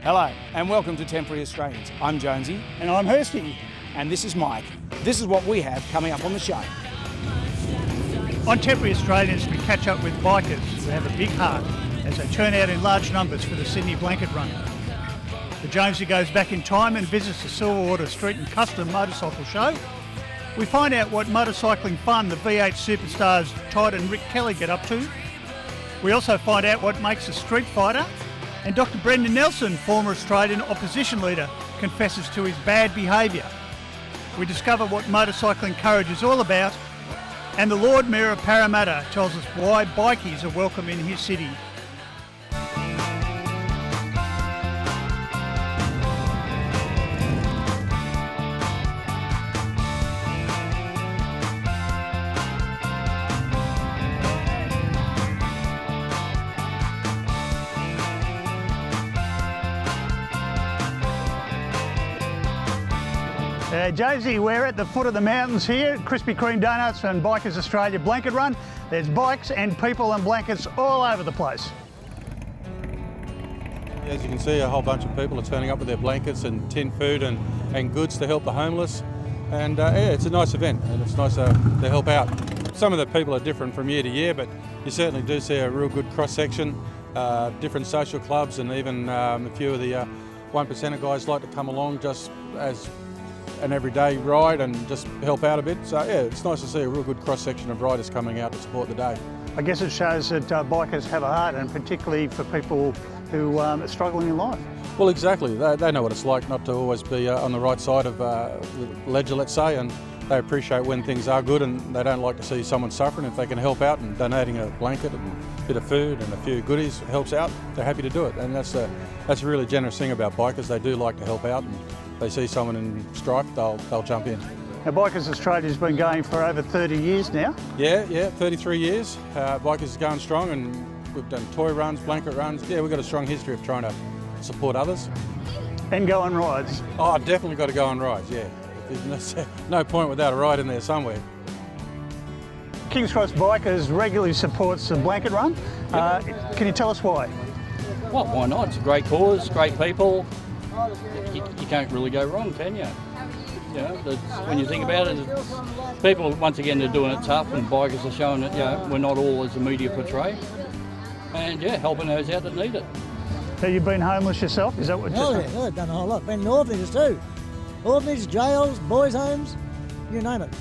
Hello and welcome to Temporary Australians. I'm Jonesy. And I'm Hirsty. And this is Mike. This is what we have coming up on the show. On Temporary Australians, we catch up with bikers who have a big heart as they turn out in large numbers for the Sydney Blanket Run. The Jonesy goes back in time and visits the Silverwater Street and Custom Motorcycle Show. We find out what motorcycling fun the V8 superstars Todd and Rick Kelly get up to. We also find out what makes a street fighter. And Dr. Brendan Nelson, former Australian opposition leader, confesses to his bad behaviour. We discover what motorcycling courage is all about, and the Lord Mayor of Parramatta tells us why bikies are welcome in his city. Jonesy, we're at the foot of the mountains here, Krispy Kreme Donuts and Bikers Australia Blanket Run. There's bikes and people and blankets all over the place. As you can see, a whole bunch of people are turning up with their blankets and tin food and goods to help the homeless. And yeah, it's a nice event and it's nice to help out. Some of the people are different from year to year, but you certainly do see a real good cross-section, different social clubs, and even a few of the 1% guys like to come along just as an everyday ride and just help out a bit. So yeah, it's nice to see a real good cross-section of riders coming out to support the day. I guess it shows that bikers have a heart, and particularly for people who are struggling in life. Well, exactly. They know what it's like not to always be on the right side of the ledger, let's say, and they appreciate when things are good, and they don't like to see someone suffering. If they can help out and donating a blanket and a bit of food and a few goodies helps out, they're happy to do it. And that's a really generous thing about bikers. They do like to help out, and they see someone in strife, they'll jump in. Now, Bikers Australia's been going for over 30 years now. Yeah, 33 years. Bikers is going strong, and we've done toy runs, blanket runs. Yeah, we've got a strong history of trying to support others. And go on rides. Oh, definitely got to go on rides, yeah. There's no point without a ride in there somewhere. Kings Cross Bikers regularly supports the blanket run. Yep. Can you tell us why? Well, why not? It's a great cause, great people. You can't really go wrong, can you? You know, when you think about it, people, once again, they're doing it tough, and bikers are showing that, you know, we're not all as the media portray. And yeah, helping those out that need it. So you've been homeless yourself? Is that what Oh yeah, I've done a whole lot. Been in orphanages too. Orphanages, jails, boys' homes, you name it.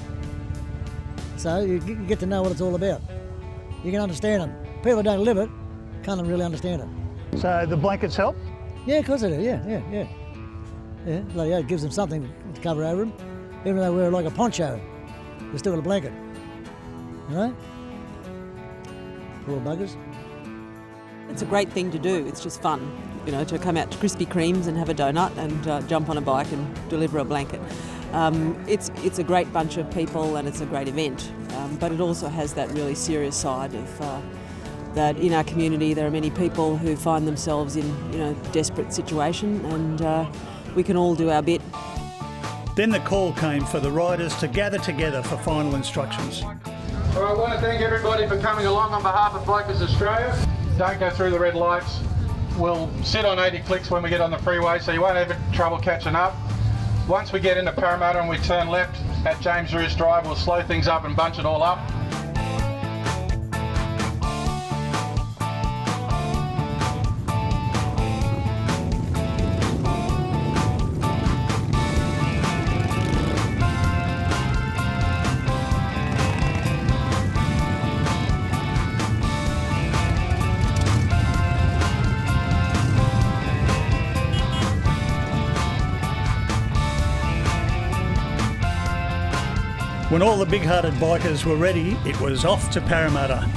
So you get to know what it's all about. You can understand them. People who don't live it can't really understand it. So the blankets help? Yeah, of course they do, yeah. Yeah, like, yeah, it gives them something to cover over them. Even though we're like a poncho, we're still got a blanket. You know? Poor buggers. It's a great thing to do. It's just fun, you know, to come out to Krispy Kremes and have a donut and jump on a bike and deliver a blanket. It's a great bunch of people and it's a great event, but it also has that really serious side of that in our community there are many people who find themselves in, you know, desperate situation, and we can all do our bit. Then the call came for the riders to gather together for final instructions. Well, I want to thank everybody for coming along on behalf of Bikers Australia. Don't go through the red lights. We'll sit on 80 clicks when we get on the freeway, so you won't have trouble catching up. Once we get into Parramatta and we turn left at James Roos Drive, we'll slow things up and bunch it all up. When all the big-hearted bikers were ready, it was off to Parramatta.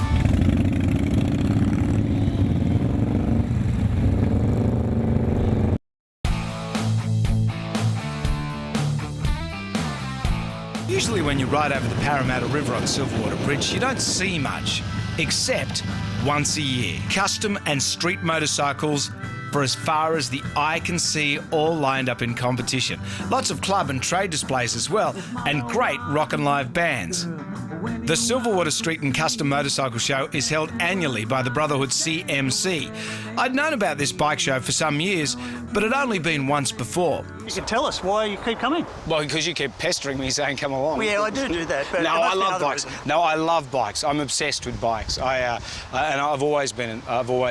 Usually when you ride over the Parramatta River on Silverwater Bridge, you don't see much, except once a year. Custom and street motorcycles for as far as the eye can see, all lined up in competition. Lots of club and trade displays as well, and great rock and live bands. The Silverwater Street and Custom Motorcycle Show is held annually by the Brotherhood CMC. I'd known about this bike show for some years, but had only been once before. You can tell us why you keep coming. Well, because you keep pestering me saying come along. Well, yeah, I do that. But no, I love bikes. No, I love bikes. I'm obsessed with bikes. And I've always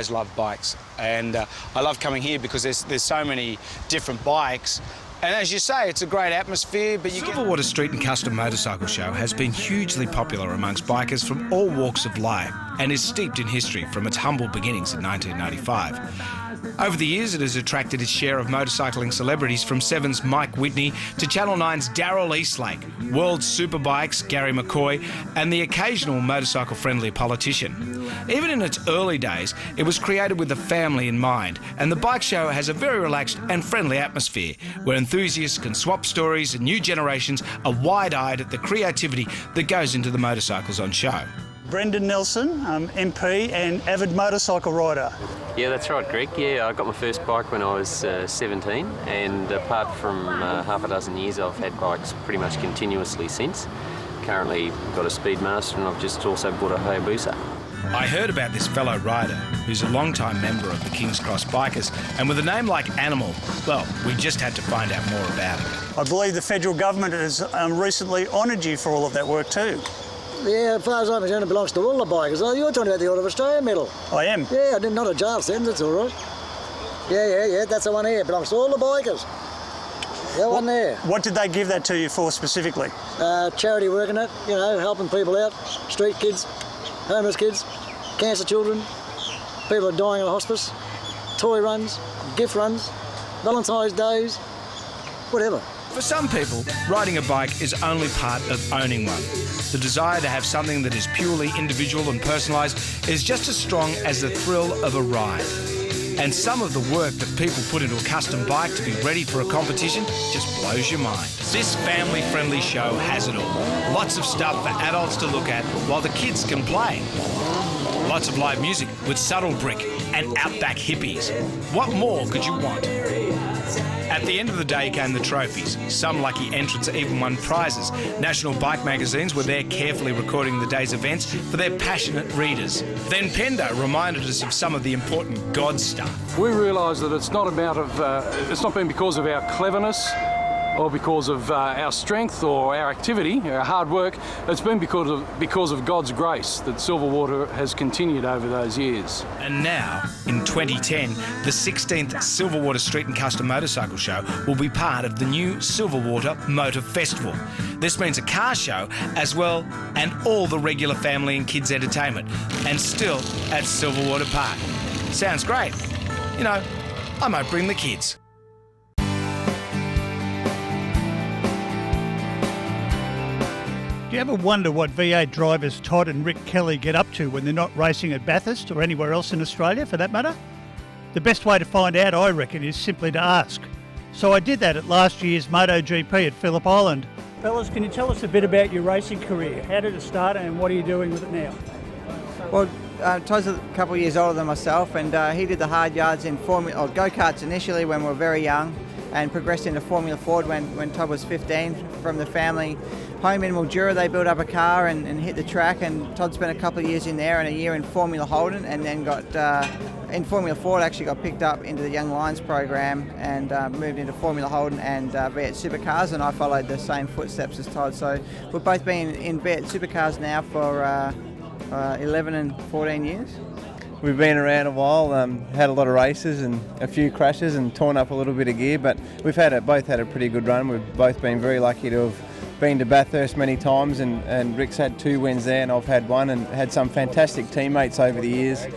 loved bikes, and I love coming here because there's so many different bikes. And as you say, it's a great atmosphere, but Silverwater Street and Custom Motorcycle Show has been hugely popular amongst bikers from all walks of life and is steeped in history from its humble beginnings in 1995. Over the years, it has attracted its share of motorcycling celebrities, from Seven's Mike Whitney to Channel 9's Darryl Eastlake, World Superbikes Gary McCoy, and the occasional motorcycle-friendly politician. Even in its early days, it was created with the family in mind, and the bike show has a very relaxed and friendly atmosphere, where enthusiasts can swap stories and new generations are wide-eyed at the creativity that goes into the motorcycles on show. Brendan Nelson, MP and avid motorcycle rider. Yeah, that's right, Greg. Yeah, I got my first bike when I was 17, and apart from half a dozen years, I've had bikes pretty much continuously since. Currently got a Speedmaster, and I've just also bought a Hayabusa. I heard about this fellow rider, who's a long-time member of the King's Cross Bikers, and with a name like Animal, well, we just had to find out more about it. I believe the federal government has recently honoured you for all of that work too. Yeah, as far as I'm concerned, it belongs to all the bikers. Oh, you're talking about the Order of Australia medal. I am. Yeah, I didn't, not a jail sentence, that's all right. Yeah, that's the one here. It belongs to all the bikers. That one there. What did they give that to you for specifically? Charity work in it, you know, helping people out, street kids, homeless kids, cancer children, people are dying in a hospice, toy runs, gift runs, Valentine's days, whatever. For some people, riding a bike is only part of owning one. The desire to have something that is purely individual and personalised is just as strong as the thrill of a ride. And some of the work that people put into a custom bike to be ready for a competition just blows your mind. This family-friendly show has it all. Lots of stuff for adults to look at while the kids can play. Lots of live music with subtle brick and outback hippies. What more could you want? At the end of the day came the trophies. Some lucky entrants even won prizes. National bike magazines were there carefully recording the day's events for their passionate readers. Then Pendo reminded us of some of the important God stuff. We realise that it's not been because of our cleverness or because of our strength or our activity, our hard work. It's been because of God's grace that Silverwater has continued over those years. And now, in 2010, the 16th Silverwater Street and Custom Motorcycle Show will be part of the new Silverwater Motor Festival. This means a car show as well, and all the regular family and kids entertainment, and still at Silverwater Park. Sounds great. You know, I might bring the kids. Do you ever wonder what V8 drivers Todd and Rick Kelly get up to when they're not racing at Bathurst or anywhere else in Australia for that matter? The best way to find out, I reckon, is simply to ask. So I did that at last year's MotoGP at Phillip Island. Fellas, can you tell us a bit about your racing career? How did it start and what are you doing with it now? Well, Todd's a couple of years older than myself, and he did the hard yards in go-karts initially when we were very young, and progressed into Formula Ford when Todd was 15 from the family home in Mildura. They built up a car and hit the track, and Todd spent a couple of years in there and a year in Formula Holden, and then got in Formula Ford, actually got picked up into the Young Lions program and moved into Formula Holden and V8 Supercars, and I followed the same footsteps as Todd. So we've both been in V8 Supercars now for 11 and 14 years. We've been around a while, had a lot of races and a few crashes and torn up a little bit of gear, but we've both had a pretty good run. We've both been very lucky to have been to Bathurst many times, and Rick's had 2 wins there and I've had 1, and had some fantastic teammates over the years.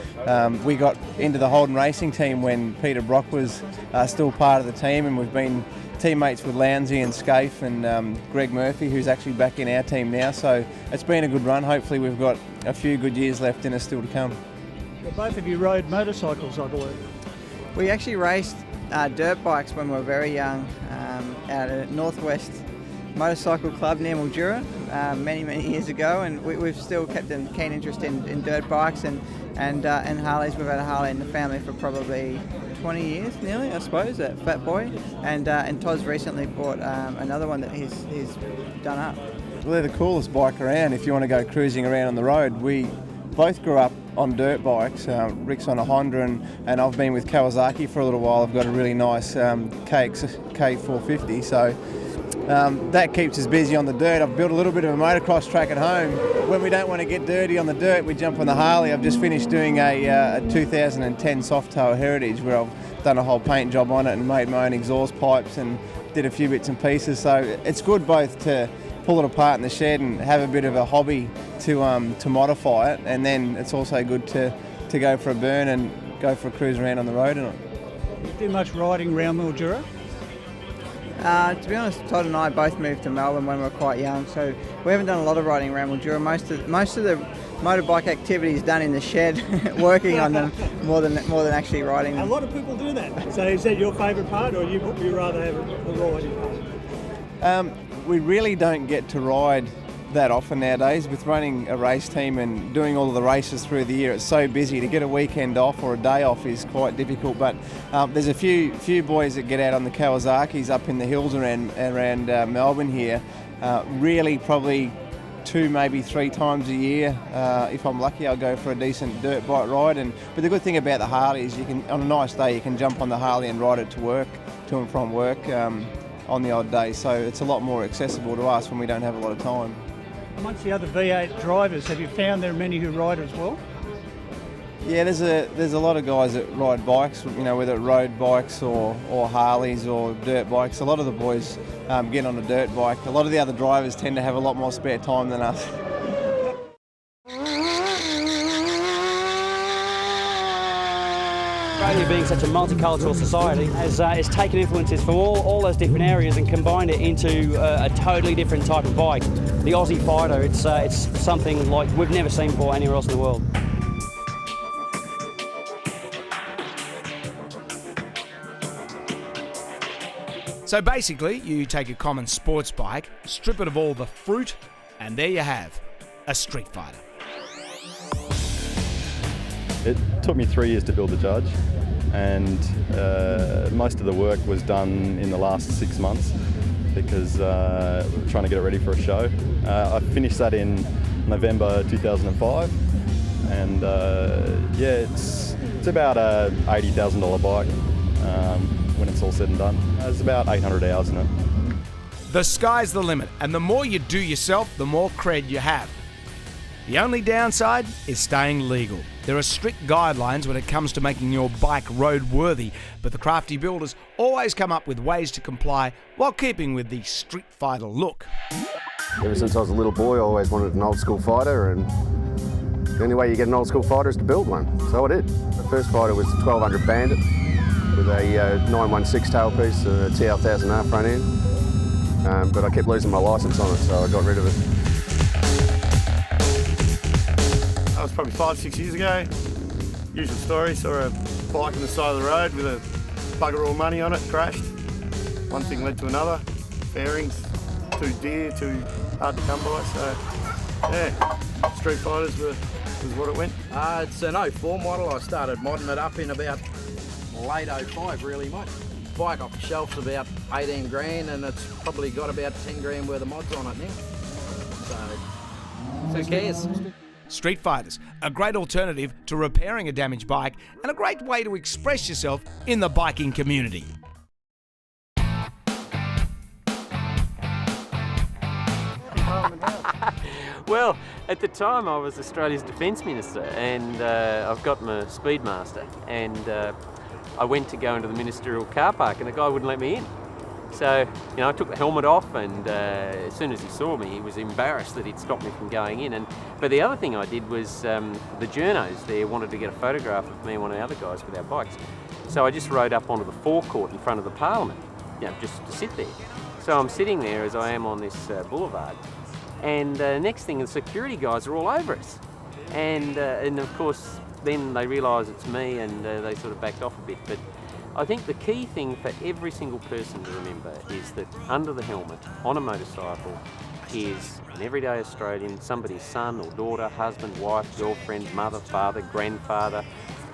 We got into the Holden racing team when Peter Brock was still part of the team, and we've been teammates with Lownsy and Scaife and Greg Murphy, who's actually back in our team now. So it's been a good run. Hopefully we've got a few good years left in us still to come. Well, both of you rode motorcycles, I believe. We actually raced dirt bikes when we were very young out at Northwest Motorcycle Club near Mildura many years ago, and we've still kept a keen interest in dirt bikes and Harleys. We've had a Harley in the family for probably 20 years nearly, I suppose, that Fat Boy, and Todd's recently bought another one that he's done up. they're the coolest bike around if you want to go cruising around on the road. We both grew up on dirt bikes. Rick's on a Honda and I've been with Kawasaki for a little while. I've got a really nice K450, so that keeps us busy on the dirt. I've built a little bit of a motocross track at home. When we don't want to get dirty on the dirt, we jump on the Harley. I've just finished doing a 2010 Softail Heritage where I've done a whole paint job on it and made my own exhaust pipes and did a few bits and pieces. So it's good both to pull it apart in the shed and have a bit of a hobby to modify it, and then it's also good to go for a burn and go for a cruise around on the road in it. Do you do much riding around Mildura? To be honest, Todd and I both moved to Melbourne when we were quite young, so we haven't done a lot of riding around Mildura. Most of the motorbike activity is done in the shed, working on them more than actually riding them. A lot of people do that. So is that your favourite part, or you rather have a riding part? We really don't get to ride that often nowadays. With running a race team and doing all of the races through the year, it's so busy. To get a weekend off or a day off is quite difficult, but there's a few boys that get out on the Kawasaki's up in the hills around Melbourne here. Really probably 2, maybe 3 times a year. If I'm lucky, I'll go for a decent dirt bike ride. But the good thing about the Harley is you can, on a nice day, you can jump on the Harley and ride it to and from work on the odd day. So it's a lot more accessible to us when we don't have a lot of time. Amongst the other V8 drivers, have you found there are many who ride as well? Yeah, there's a lot of guys that ride bikes, whether road bikes or Harleys or dirt bikes. A lot of the boys get on a dirt bike. A lot of the other drivers tend to have a lot more spare time than us. Australia being such a multicultural society has taken influences from all those different areas and combined it into a totally different type of bike. The Aussie Fighter, it's something like we've never seen before anywhere else in the world. So basically, you take a common sports bike, strip it of all the fruit, and there you have a street fighter. It took me 3 years to build the Judge, and most of the work was done in the last 6 months because we were trying to get it ready for a show. I finished that in November 2005, and yeah, it's about a $80,000 bike when it's all said and done. There's about 800 hours in it. The sky's the limit, and the more you do yourself, the more cred you have. The only downside is staying legal. There are strict guidelines when it comes to making your bike roadworthy, but the crafty builders always come up with ways to comply while keeping with the street fighter look. Ever since I was a little boy, I always wanted an old school fighter, and the only way you get an old school fighter is to build one. So I did. The first fighter was the 1200 Bandit with a 916 tailpiece and a TL1000R front end, but I kept losing my licence on it, so I got rid of it. That was probably 5-6 years ago. Usual story, saw a bike on the side of the road with a bugger all money on it, crashed. One thing led to another. Fairings, too dear, too hard to come by, so yeah, street fighters was what it went. It's an 04 model. I started modding it up in about late 05 really, mate. Bike off the shelf's about 18 grand and it's probably got about 10 grand worth of mods on it now. So who cares? Street fighters, a great alternative to repairing a damaged bike and a great way to express yourself in the biking community. Well, at the time I was Australia's Defence Minister, and I've got my Speedmaster, and I went to go into the ministerial car park and the guy wouldn't let me in. So, I took the helmet off, and as soon as he saw me, he was embarrassed that he'd stopped me from going in. But the other thing I did was the journos there wanted to get a photograph of me and one of the other guys with our bikes. So I just rode up onto the forecourt in front of the Parliament, just to sit there. So I'm sitting there as I am on this boulevard, and next thing, the security guys are all over us. And of course, then they realise it's me, and they sort of backed off a bit. But I think the key thing for every single person to remember is that under the helmet, on a motorcycle, is an everyday Australian, somebody's son or daughter, husband, wife, girlfriend, mother, father, grandfather,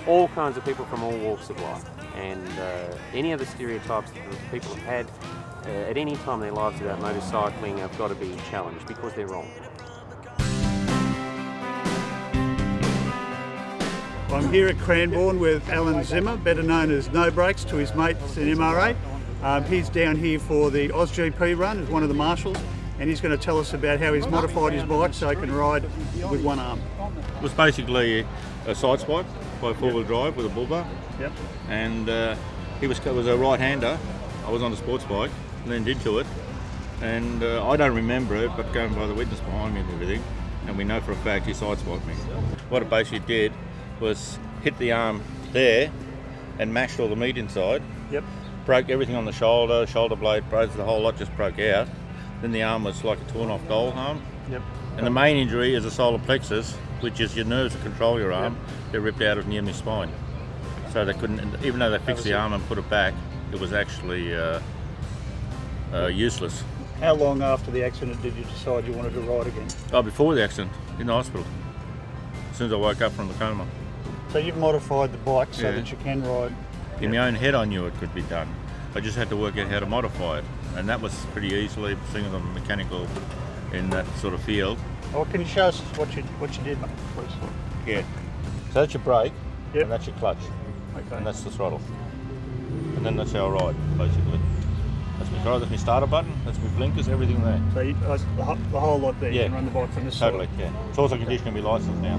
all kinds of people from all walks of life. And any of the stereotypes that people have had, at any time in their lives about motorcycling have got to be challenged because they're wrong. I'm here at Cranbourne with Alan Zimmer, better known as No Brakes to his mates in MRA. He's down here for the AusGP run as one of the marshals, and he's going to tell us about how he's modified his bike so he can ride with one arm. It was basically a side spike by four-wheel drive with a bull bar. Yep. And he was a right-hander. I was on a sports bike, leaned into it, and I don't remember it, but going by the witness behind me and everything, and we know for a fact he side-spiked me. What it basically did was hit the arm there and mashed all the meat inside. Yep. Broke everything on the shoulder blade, broke the whole lot, just broke out. Then the arm was like a torn off doll arm. Yep. And the main injury is the solar plexus, which is your nerves that control your arm. Yep. They're ripped out of near my spine. So they couldn't, even though they fixed the arm and put it back, it was actually useless. How long after the accident did you decide you wanted to ride again? Oh, before the accident, in the hospital. As soon as I woke up from the coma. So you've modified the bike so that you can ride? In my own head I knew it could be done. I just had to work out how to modify it. And that was pretty easily, seeing as I'm mechanical in that sort of field. Oh, can you show us what you did, mate, please? Yeah. So that's your brake, and that's your clutch. Okay. And that's the throttle. And then that's how I ride, basically. That's my throttle, that's my starter button, that's my blinkers, everything there. So the whole lot there, you can run the bike from this side? Totally, yeah. It's also conditioning my licence now.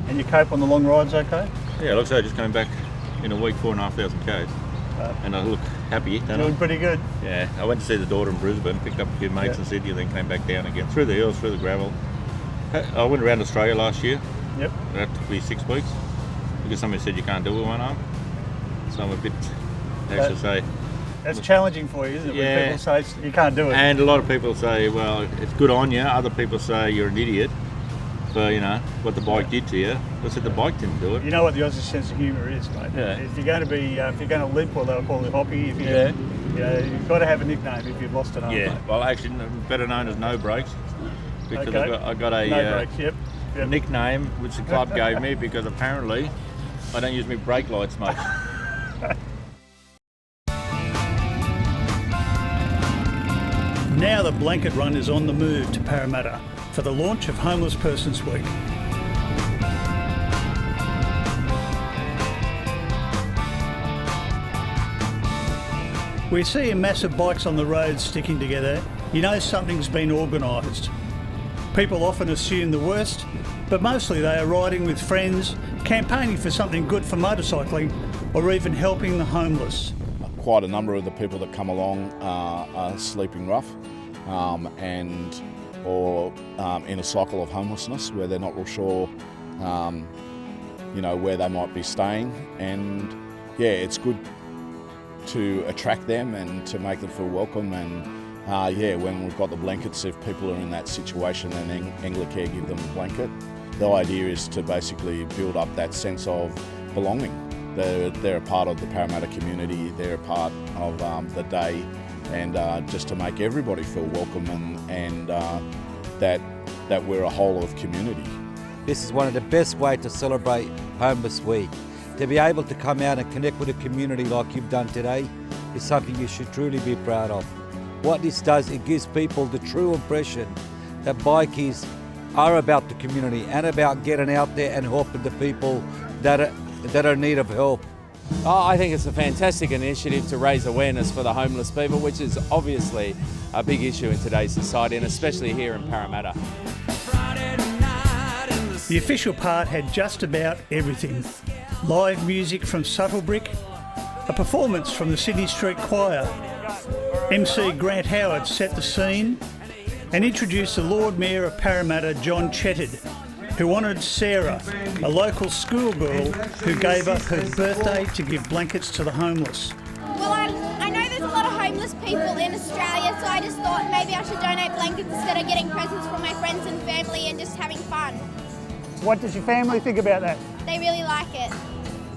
And you cope on the long rides okay? Yeah, it looks like just coming back in a week, 4,500 k's. And I look happy, don't I? Doing pretty good. Yeah, I went to see the daughter in Brisbane, picked up a few mates in Sydney, and then came back down again. Through the hills, through the gravel. I went around Australia last year. Yep. That took me 6 weeks, because somebody said you can't do it with one arm. So I'm a bit, That's challenging for you, isn't it? Yeah. When people say you can't do it. And a lot of people say, well, it's good on you. Other people say you're an idiot for, what the bike did to you. I said the bike didn't do it. You know what the Aussie sense of humour is, mate. Yeah. If you're going to limp, or they'll call you hoppy. If you've got to have a nickname if you've lost an arm. Yeah. Mate. Well, actually, better known as No Brakes, because I got a No Brakes. Yep. nickname which the club gave me because apparently I don't use my brake lights much. Now the blanket run is on the move to Parramatta for the launch of Homeless Persons Week. We see a mass of bikes on the road sticking together. You know something's been organised. People often assume the worst, but mostly they are riding with friends, campaigning for something good for motorcycling, or even helping the homeless. Quite a number of the people that come along are sleeping rough or in a cycle of homelessness where they're not real sure, where they might be staying. And yeah, it's good to attract them and to make them feel welcome. And when we've got the blankets, if people are in that situation, then Anglicare give them a blanket. The idea is to basically build up that sense of belonging. They're a part of the Parramatta community, they're a part of the day, and just to make everybody feel welcome and that we're a whole of community. This is one of the best ways to celebrate Homeless Week. To be able to come out and connect with a community like you've done today is something you should truly be proud of. What this does, it gives people the true impression that bikies are about the community and about getting out there and helping the people that are in need of help. I think it's a fantastic initiative to raise awareness for the homeless people, which is obviously a big issue in today's society, and especially here in Parramatta. The official part had just about everything. Live music from Subtle Brick, a performance from the Sydney Street Choir. MC Grant Howard set the scene and introduced the Lord Mayor of Parramatta, John Chetted, who honoured Sarah, a local schoolgirl who gave up her birthday to give blankets to the homeless. Well, I know there's a lot of homeless people in Australia, so I just thought maybe I should donate blankets instead of getting presents from my friends and family and just having fun. What does your family think about that? They really like it.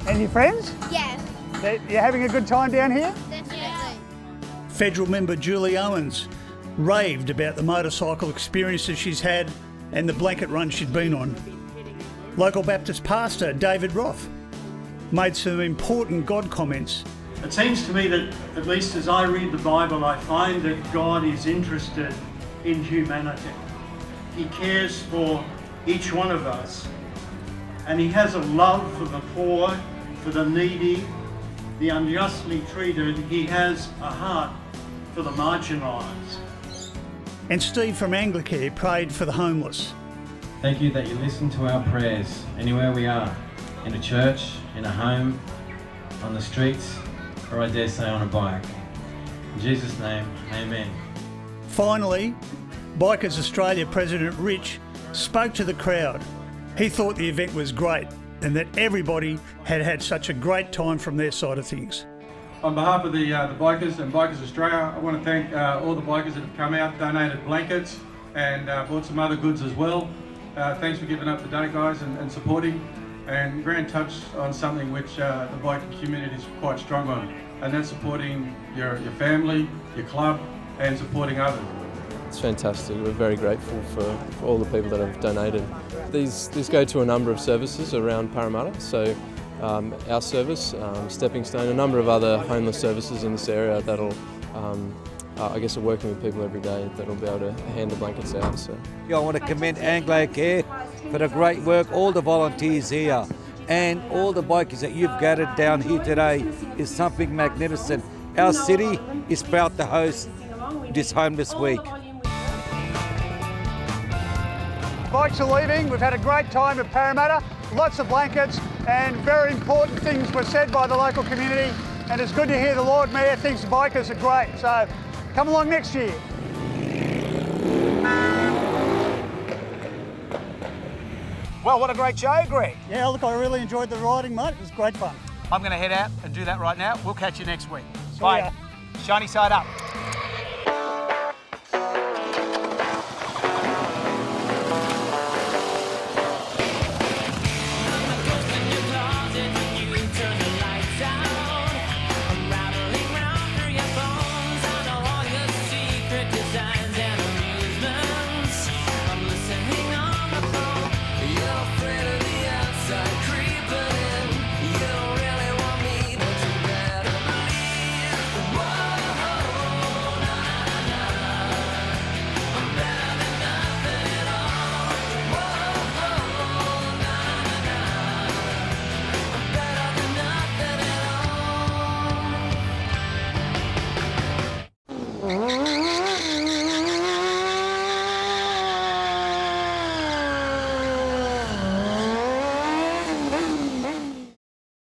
And your friends? Yeah. You're having a good time down here? Definitely. Federal member Julie Owens raved about the motorcycle experiences she's had and the blanket run she'd been on. Local Baptist pastor David Roth made some important God comments It seems to me that, at least as I read the Bible, I find that God is interested in humanity. He cares for each one of us, and He has a love for the poor, for the needy, the unjustly treated. He has a heart for the marginalised. And Steve from Anglicare prayed for the homeless. Thank you that you listen to our prayers anywhere we are, in a church, in a home, on the streets, or I dare say on a bike. In Jesus' name, amen. Finally, Bikers Australia President Rich spoke to the crowd. He thought the event was great and that everybody had had such a great time from their side of things. On behalf of the Bikers and Bikers Australia, I want to thank all the bikers that have come out, donated blankets and bought some other goods as well. Thanks for giving up the day, guys, and supporting. And Grant touched on something which the biking community is quite strong on, and that's supporting your family, your club, and supporting others. It's fantastic. We're very grateful for all the people that have donated. These go to a number of services around Parramatta, so our service, Stepping Stone, a number of other homeless services in this area that'll, I guess, are working with people every day that'll be able to hand the blankets out. So. I want to commend Anglicare for the great work, all the volunteers here, and all the bikers that you've gathered down here today is something magnificent. Our city is proud to host this Homeless Week. Bikes are leaving. We've had a great time at Parramatta. Lots of blankets and very important things were said by the local community. And it's good to hear the Lord Mayor thinks bikers are great. So come along next year. Well, what a great show, Greg. Yeah, look, I really enjoyed the riding, mate. It was great fun. I'm going to head out and do that right now. We'll catch you next week. See Bye. ya. Shiny side up.